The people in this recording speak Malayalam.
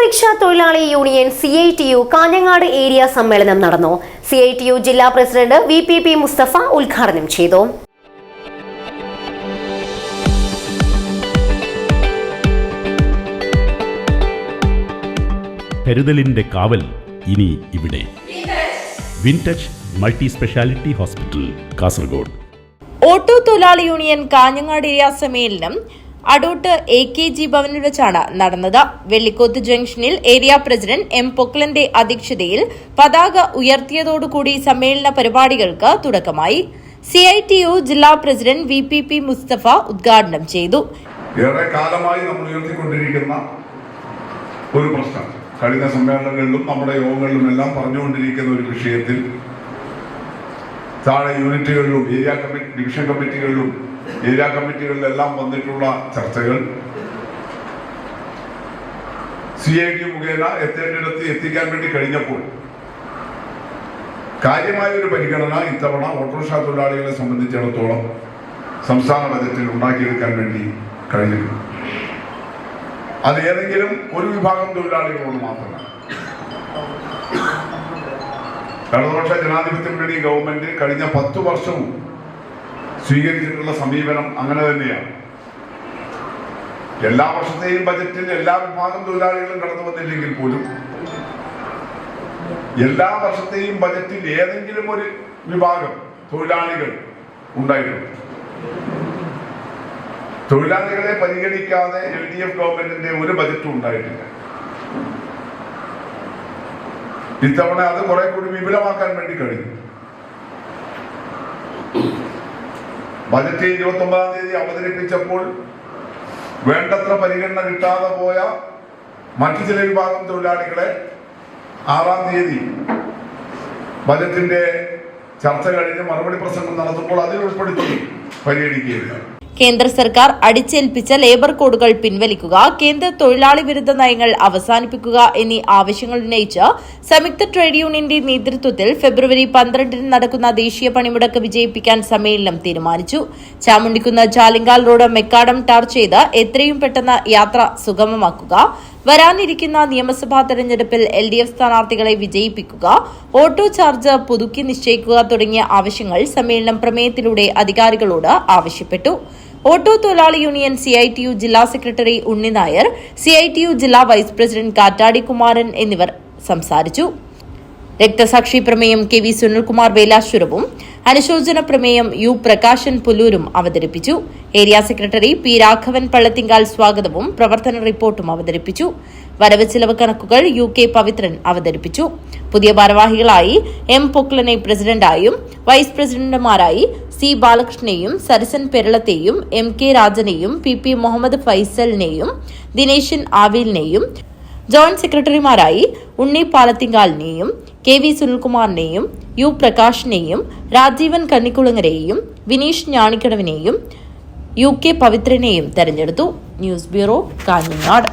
ഓട്ടോറിക്ഷ തൊഴിലാളി യൂണിയൻ CITU കാഞ്ഞങ്ങാട് ഏരിയ സമ്മേളനം നടന്നു. CITU ജില്ലാ പ്രസിഡന്റ് VPP മുസ്തഫ ഉദ്ഘാടനം ചെയ്തു. കരുതലിന്റെ കാവൽ ഇനി ഇവിടെ. വിൻടച്ച് multi speciality hospital, Kasaragod. Auto തൊഴിലാളി യൂണിയൻ കാഞ്ഞങ്ങാട് ഏരിയ സമ്മേളനം അടൂട്ട് AKG ഭവനിൽ വെച്ചാണ് നടന്നത്. വെള്ളിക്കോത്ത് ജംഗ്ഷനിൽ ഏരിയ പ്രസിഡന്റ് M. പൊക്ലന്റെ അധ്യക്ഷതയിൽ പതാക ഉയർത്തിയതോടുകൂടി സമ്മേളന പരിപാടികൾക്ക് തുടക്കമായി. CITU ജില്ലാ പ്രസിഡന്റ് VPP മുസ്തഫ ഉദ്ഘാടനം ചെയ്തു. ഏറെ കാലമായി നമ്മൾ ഉയർത്തിക്കൊണ്ടിരിക്കുന്ന ഒരു പ്രശ്നം, കഴിഞ്ഞ സമ്മേളനങ്ങളിലും നമ്മുടെ യോഗങ്ങളിലും എല്ലാം പറഞ്ഞുകൊണ്ടിരിക്കുന്ന ഒരു വിഷയത്തിൽ താഴെ യൂണിറ്റുകളിലും ഏരിയ കമ്മിറ്റി, ഡിവിഷൻ കമ്മിറ്റികളിലും ഏരിയ കമ്മിറ്റികളിലെല്ലാം വന്നിട്ടുള്ള ചർച്ചകൾ CITU മുഖേന എത്തേണ്ടിടത്ത് എത്തിക്കാൻ വേണ്ടി കഴിഞ്ഞപ്പോൾ കാര്യമായ ഒരു പരിഗണന ഇത്തവണ ഓട്ടോറിക്ഷ തൊഴിലാളികളെ സംബന്ധിച്ചിടത്തോളം സംസ്ഥാന ബജറ്റിൽ ഉണ്ടാക്കിയെടുക്കാൻ വേണ്ടി കഴിഞ്ഞിട്ടുണ്ട്. അത് ഏതെങ്കിലും ഒരു വിഭാഗം തൊഴിലാളികളോട് മാത്രമല്ല. ഇടതുപക്ഷ ജനാധിപത്യ മുന്നണി ഗവൺമെന്റ് കഴിഞ്ഞ 10 വർഷവും സ്വീകരിച്ചിട്ടുള്ള സമീപനം അങ്ങനെ തന്നെയാണ്. എല്ലാ വർഷത്തെയും ബജറ്റിൽ എല്ലാ വിഭാഗം തൊഴിലാളികളും കടന്നു വന്നില്ലെങ്കിൽ പോലും എല്ലാ വർഷത്തെയും ബജറ്റിൽ ഏതെങ്കിലും ഒരു വിഭാഗം തൊഴിലാളികൾ ഉണ്ടായിട്ടുണ്ട്. തൊഴിലാളികളെ പരിഗണിക്കാതെ LDF ഗവൺമെന്റിന്റെ ഒരു ബജറ്റും ഉണ്ടായിട്ടില്ല. ഇത്തവണ അത് കുറെ കൂടി വിപുലമാക്കാൻ വേണ്ടി കഴിഞ്ഞു. ബജറ്റ് 29-ാം തീയതി അവതരിപ്പിച്ചപ്പോൾ വേണ്ടത്ര പരിഗണന കിട്ടാതെ പോയ മറ്റു ചില വിഭാഗം തൊഴിലാളികളെ 6-ാം തീയതി ബജറ്റിന്റെ ചർച്ച കഴിഞ്ഞ് മറുപടി പ്രസംഗം നടത്തുമ്പോൾ അതിൽ ഉൾപ്പെടുത്തി പരിഗണിക്കുകയില്ല. കേന്ദ്ര സർക്കാർ അടിച്ചേൽപ്പിച്ച ലേബർ കോഡുകൾ പിൻവലിക്കുക, കേന്ദ്ര തൊഴിലാളി വിരുദ്ധ നയങ്ങൾ അവസാനിപ്പിക്കുക എന്നീ ആവശ്യങ്ങൾ ഉന്നയിച്ച് സംയുക്ത ട്രേഡ് യൂണിയന്റെ നേതൃത്വത്തിൽ ഫെബ്രുവരി 12-ന് നടക്കുന്ന ദേശീയ പണിമുടക്ക് വിജയിപ്പിക്കാൻ സമ്മേളനം തീരുമാനിച്ചു. ചാമുണ്ടിക്കുന്ന് ജാലിങ്കാൽ റോഡ് മെക്കാഡം ടാർ ചെയ്ത് എത്രയും പെട്ടെന്ന് യാത്ര സുഗമമാക്കുക, വരാനിരിക്കുന്ന നിയമസഭാ തെരഞ്ഞെടുപ്പിൽ LDF സ്ഥാനാർത്ഥികളെ വിജയിപ്പിക്കുക, ഓട്ടോ ചാർജ് പുതുക്കി നിശ്ചയിക്കുക തുടങ്ങിയ ആവശ്യങ്ങൾ സമ്മേളനം പ്രമേയത്തിലൂടെ അധികാരികളോട് ആവശ്യപ്പെട്ടു. ഓട്ടോ തൊഴിലാളി യൂണിയൻ CITU ജില്ലാ സെക്രട്ടറി ഉണ്ണിനായർ, CITU ജില്ലാ വൈസ് പ്രസിഡന്റ് കാറ്റാടി കുമാരൻ എന്നിവർ സംസാരിച്ചു. രക്തസാക്ഷി പ്രമേയം KV സുനിൽകുമാർ വേലാശ്വരവും അനുശോചന പ്രമേയം U. പ്രകാശൻ പുല്ലൂരും അവതരിപ്പിച്ചു. Area secretary P. രാഘവൻ പള്ളത്തിങ്കാൽ സ്വാഗതവും പ്രവർത്തന റിപ്പോർട്ടും അവതരിപ്പിച്ചു. വരവ് ചിലവ് കണക്കുകൾ UK പവിത്രൻ അവതരിപ്പിച്ചു. പുതിയ ഭാരവാഹികളായി M. പൊക്ലനെ പ്രസിഡന്റായും വൈസ് പ്രസിഡന്റുമാരായി C. ബാലകൃഷ്ണനെയും സരിസൻ പെരളത്തെയും MK രാജനെയും PP മുഹമ്മദ് ഫൈസലിനെയും ദിനേശൻ ആവിലിനെയും ജോയിന്റ് സെക്രട്ടറിമാരായി ഉണ്ണി പാലത്തിങ്കാലിനെയും KV സുനിൽകുമാറിനെയും U. പ്രകാശിനെയും രാജീവൻ കന്നിക്കുളങ്ങരെയും വിനീഷ് ഞാണിക്കടവിനെയും UK പവിത്രനെയും തെരഞ്ഞെടുത്തു. News bureau, Kanhangad.